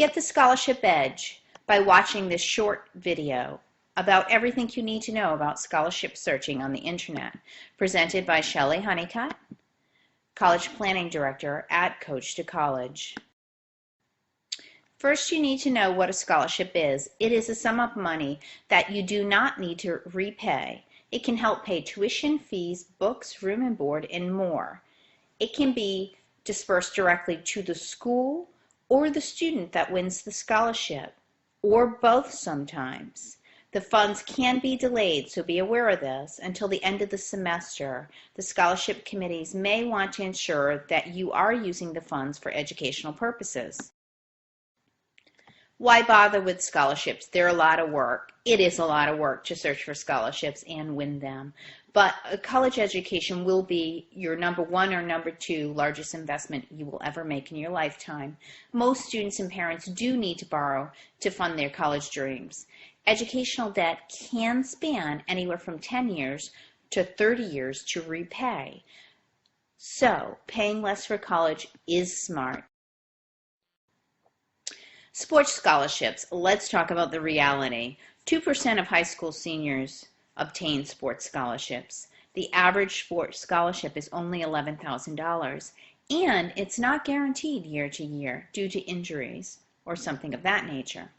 Get the Scholarship Edge by watching this short video about everything you need to know about scholarship searching on the internet, presented by Shelley Honeycutt, College Planning Director at Coach to College. First, you need to know what a scholarship is. It is a sum of money that you do not need to repay. It can help pay tuition, fees, books, room and board, and more. It can be dispersed directly to the school or the student that wins the scholarship, or both sometimes. The funds can be delayed, so be aware of this, until the end of the semester. The scholarship committees may want to ensure that you are using the funds for educational purposes. Why bother with scholarships? They're a lot of work. It is a lot of work to search for scholarships and win them. But a college education will be your number one or number two largest investment you will ever make in your lifetime. Most students and parents do need to borrow to fund their college dreams. Educational debt can span anywhere from 10 years to 30 years to repay. So, paying less for college is smart. Sports scholarships. Let's talk about the reality. 2% of high school seniors obtain sports scholarships. The average sports scholarship is only $11,000, and it's not guaranteed year to year due to injuries or something of that nature.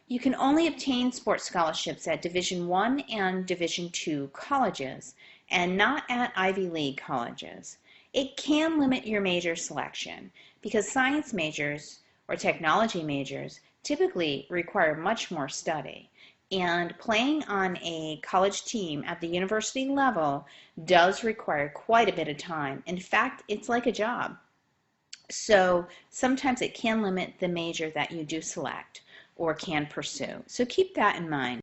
You can only obtain sports scholarships at Division I and Division II colleges, and not at Ivy League colleges. It can limit your major selection because science majors or technology majors typically require much more study, and playing on a college team at the university level does require quite a bit of time. In fact, it's like a job. So sometimes it can limit the major that you do select or can pursue. So keep that in mind.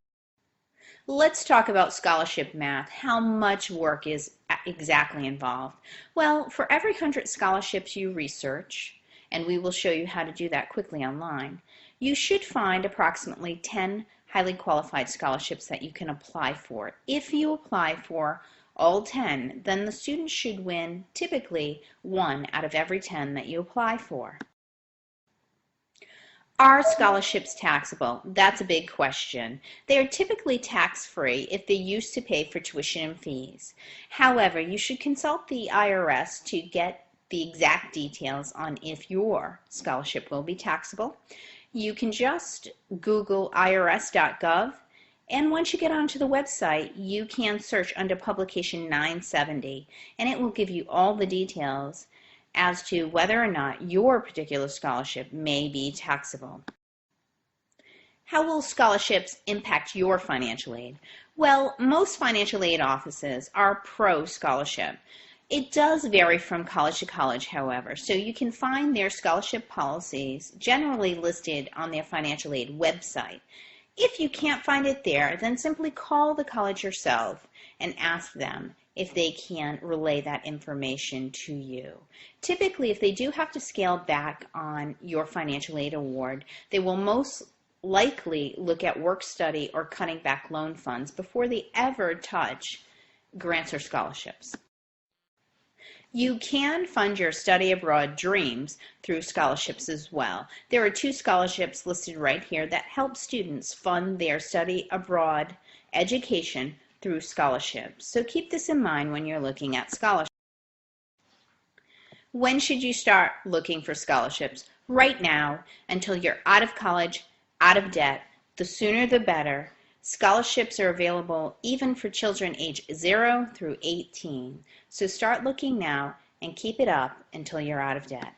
Let's talk about scholarship math. How much work is exactly involved? Well, for every 100 scholarships you research, and we will show you how to do that quickly online, you should find approximately 10 highly qualified scholarships that you can apply for. If you apply for all 10, then the student should win typically 1 out of every 10 that you apply for. Are scholarships taxable? That's a big question. They are typically tax-free if they used to pay for tuition and fees. However, you should consult the IRS to get the exact details on if your scholarship will be taxable. You can just Google irs.gov, and once you get onto the website, you can search under Publication 970, and it will give you all the details as to whether or not your particular scholarship may be taxable. How will scholarships impact your financial aid? Well, most financial aid offices are pro-scholarship. It does vary from college to college, however, so you can find their scholarship policies generally listed on their financial aid website. If you can't find it there, then simply call the college yourself and ask them if they can relay that information to you. Typically, if they do have to scale back on your financial aid award, they will most likely look at work study or cutting back loan funds before they ever touch grants or scholarships. You can fund your study abroad dreams through scholarships as well. There are 2 scholarships listed right here that help students fund their study abroad education through scholarships. So keep this in mind when you're looking at scholarships. When should you start looking for scholarships? Right now, until you're out of college, out of debt. The sooner the better. Scholarships are available even for children age 0 through 18. So start looking now and keep it up until you're out of debt.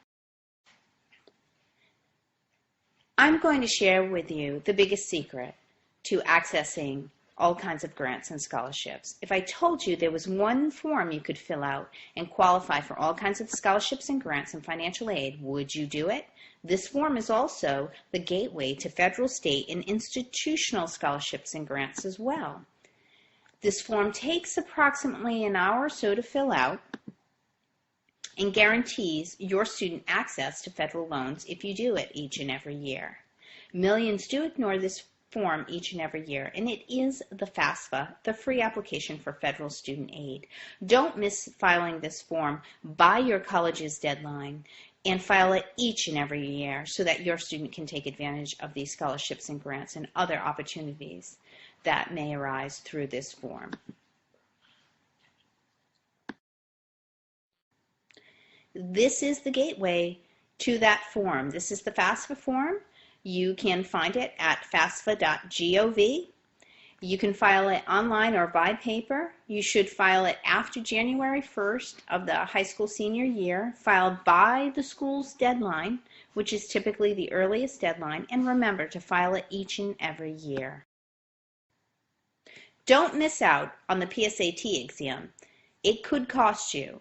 I'm going to share with you the biggest secret to accessing all kinds of grants and scholarships. If I told you there was one form you could fill out and qualify for all kinds of scholarships and grants and financial aid, would you do it? This form is also the gateway to federal, state, and institutional scholarships and grants as well. This form takes approximately an hour or so to fill out and guarantees your student access to federal loans if you do it each and every year. Millions do ignore this form each and every year, and it is the FAFSA, the free application for federal student aid. Don't miss filing this form by your college's deadline. and file it each and every year so that your student can take advantage of these scholarships and grants and other opportunities that may arise through this form. This is the gateway to that form. This is the FAFSA form. You can find it at fasfa.gov. You can file it online or by paper. You should file it after January 1st of the high school senior year, filed by the school's deadline, which is typically the earliest deadline, and remember to file it each and every year. Don't miss out on the PSAT exam. It could cost you.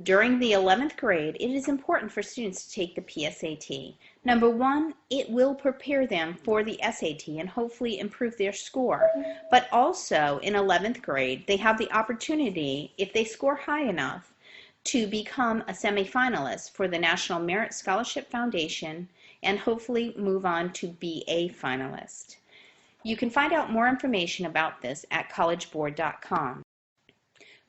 During the 11th grade, it is important for students to take the PSAT. Number one, it will prepare them for the SAT and hopefully improve their score. But also in 11th grade, they have the opportunity, if they score high enough, to become a semifinalist for the National Merit Scholarship Foundation and hopefully move on to be a finalist. You can find out more information about this at collegeboard.com.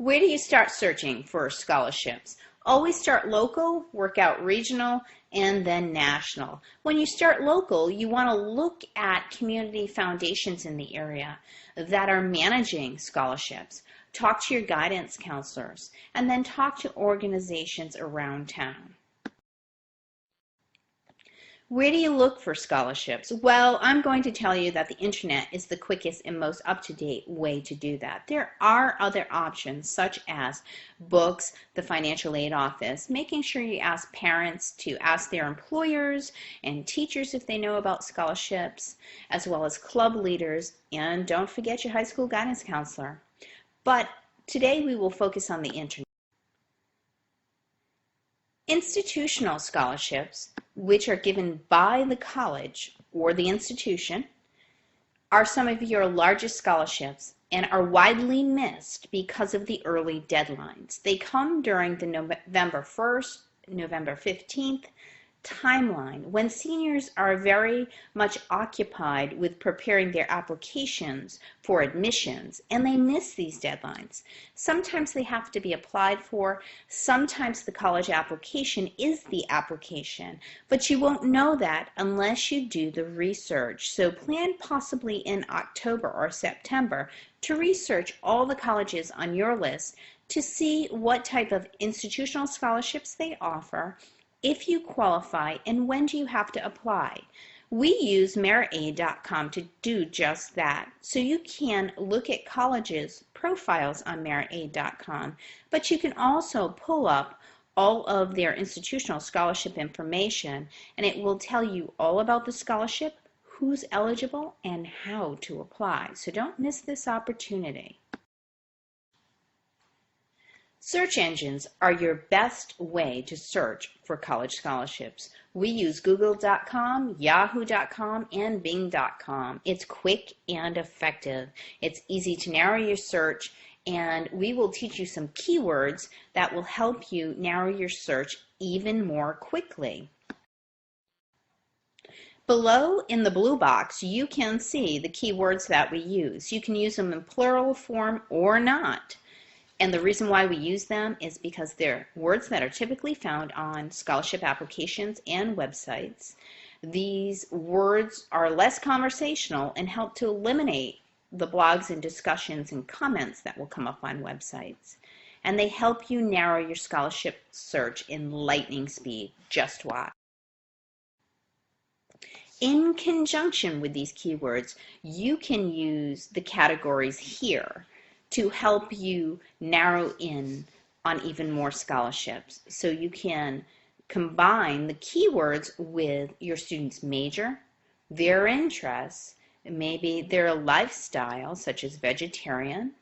Where do you start searching for scholarships? Always start local, work out regional, and then national. When you start local, you want to look at community foundations in the area that are managing scholarships. Talk to your guidance counselors, and then talk to organizations around town. Where do you look for scholarships? Well, I'm going to tell you that the internet is the quickest and most up-to-date way to do that. There are other options such as books, the financial aid office, making sure you ask parents to ask their employers and teachers if they know about scholarships, as well as club leaders, and don't forget your high school guidance counselor. But today we will focus on the internet. Institutional scholarships, which are given by the college or the institution, are some of your largest scholarships and are widely missed because of the early deadlines. They come during the November 1st, November 15th timeline when seniors are very much occupied with preparing their applications for admissions, and they miss these deadlines. Sometimes they have to be applied for, sometimes the college application is the application, but you won't know that unless you do the research. So plan possibly in October or September to research all the colleges on your list to see what type of institutional scholarships they offer, if you qualify, and when do you have to apply. We use meritaid.com to do just that. So you can look at colleges' profiles on meritaid.com, but you can also pull up all of their institutional scholarship information, and it will tell you all about the scholarship, who's eligible, and how to apply. So don't miss this opportunity. Search engines are your best way to search for college scholarships. We use google.com, yahoo.com, and bing.com. It's quick and effective. It's easy to narrow your search, and we will teach you some keywords that will help you narrow your search even more quickly. Below in the blue box, you can see the keywords that we use. You can use them in plural form or not. And the reason why we use them is because they're words that are typically found on scholarship applications and websites. These words are less conversational and help to eliminate the blogs and discussions and comments that will come up on websites. And they help you narrow your scholarship search in lightning speed. Just watch. In conjunction with these keywords, you can use the categories here to help you narrow in on even more scholarships. So you can combine the keywords with your student's major, their interests, maybe their lifestyle, such as vegetarian,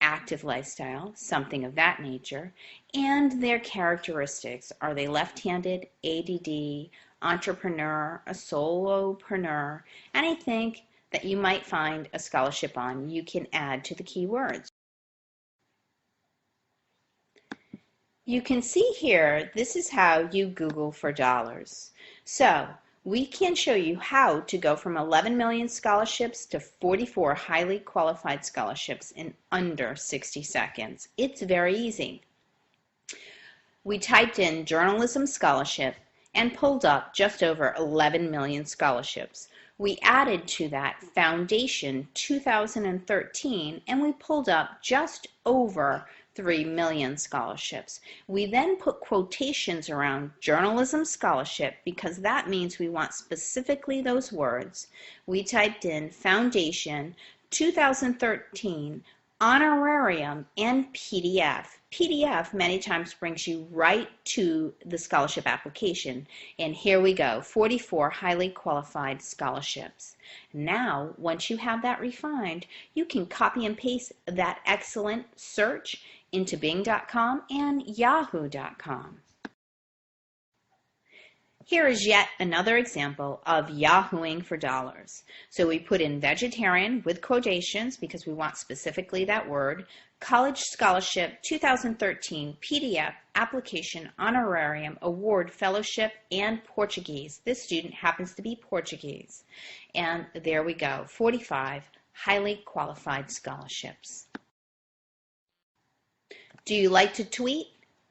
active lifestyle, something of that nature, and their characteristics. Are they left-handed, ADD, entrepreneur, a solopreneur, anything that you might find a scholarship on, you can add to the keywords. You can see here, this is how you Google for dollars. So we can show you how to go from 11 million scholarships to 44 highly qualified scholarships in under 60 seconds. It's very easy. We typed in journalism scholarship, and pulled up just over 11 million scholarships. We added to that Foundation 2013 and we pulled up just over 3 million scholarships. We then put quotations around journalism scholarship because that means we want specifically those words. We typed in Foundation 2013 honorarium and PDF. PDF many times brings you right to the scholarship application. And here we go, 44 highly qualified scholarships. Now, once you have that refined, you can copy and paste that excellent search into Bing.com and Yahoo.com. Here is yet another example of Yahooing for dollars. So we put in vegetarian with quotations because we want specifically that word, college scholarship 2013 PDF application honorarium award fellowship and Portuguese. This student happens to be Portuguese. And there we go, 45 highly qualified scholarships. Do you like to tweet?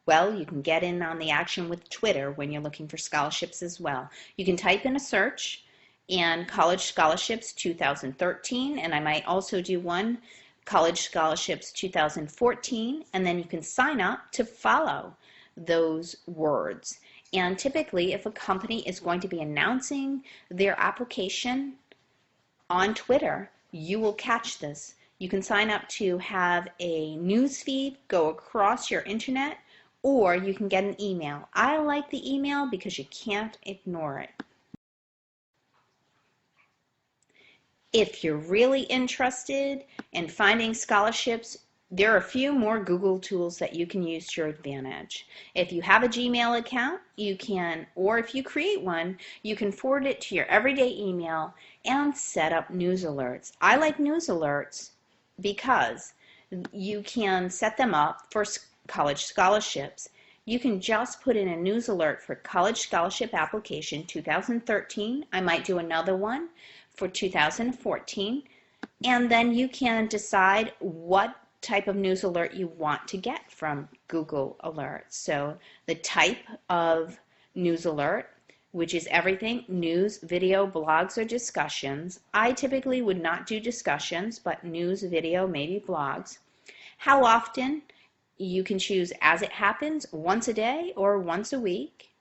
Well, you can get in on the action with Twitter when you're looking for scholarships as well. You can type in a search and college scholarships 2013, and I might also do one, college scholarships 2014, and then you can sign up to follow those words. And typically, if a company is going to be announcing their application on Twitter, you will catch this. You can sign up to have a news feed go across your internet, or you can get an email. I like the email because you can't ignore it. If you're really interested in finding scholarships, there are a few more Google tools that you can use to your advantage. If you have a Gmail account, you can, or if you create one, you can forward it to your everyday email and set up news alerts. I like news alerts because you can set them up for college scholarships. You can just put in a news alert for college scholarship application 2013. I might do another one for 2014, and then you can decide what type of news alert you want to get from Google Alerts. So the type of news alert, which is everything, news, video, blogs, or discussions. I typically would not do discussions, but news, video, maybe blogs. How often? You can choose as it happens, once a day or once a week,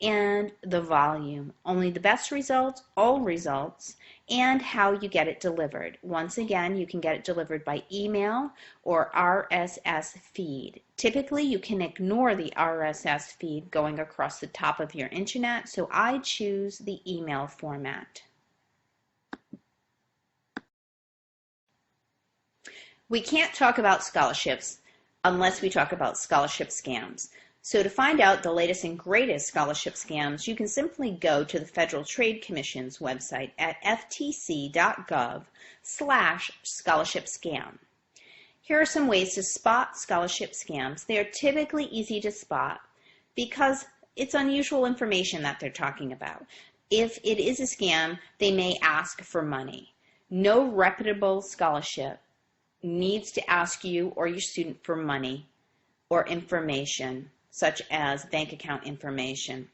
and the volume, only the best results, all results, and how you get it delivered. Once again, you can get it delivered by email or RSS feed. Typically, you can ignore the RSS feed going across the top of your internet, so I choose the email format. We can't talk about scholarships unless we talk about scholarship scams. So to find out the latest and greatest scholarship scams, you can simply go to the Federal Trade Commission's website at ftc.gov/scholarship scam. Here are some ways to spot scholarship scams. They are typically easy to spot because it's unusual information that they're talking about. If it is a scam, they may ask for money. No reputable scholarship needs to ask you or your student for money or information, such as bank account information,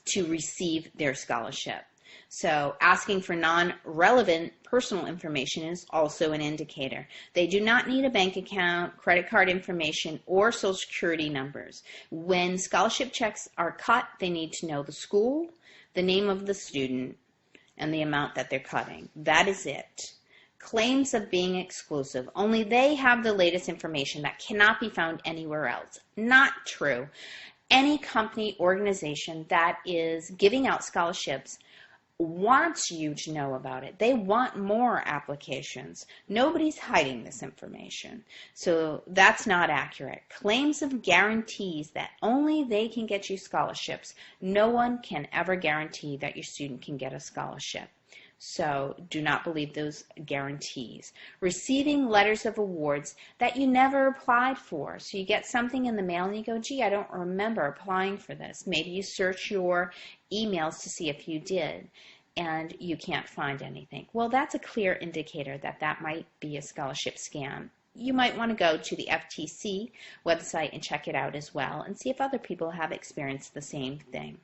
to receive their scholarship. So asking for non-relevant personal information is also an indicator. They do not need a bank account, credit card information, or social security numbers. When scholarship checks are cut, they need to know the school, the name of the student, and the amount that they're cutting. That is it. Claims of being exclusive. Only they have the latest information that cannot be found anywhere else. Not true. Any company, organization that is giving out scholarships wants you to know about it. They want more applications. Nobody's hiding this information. So that's not accurate. Claims of guarantees that only they can get you scholarships. No one can ever guarantee that your student can get a scholarship. So do not believe those guarantees. Receiving letters of awards that you never applied for. So you get something in the mail and you go, gee, I don't remember applying for this. Maybe you search your emails to see if you did and you can't find anything. Well, that's a clear indicator that that might be a scholarship scam. You might want to go to the FTC website and check it out as well and see if other people have experienced the same thing.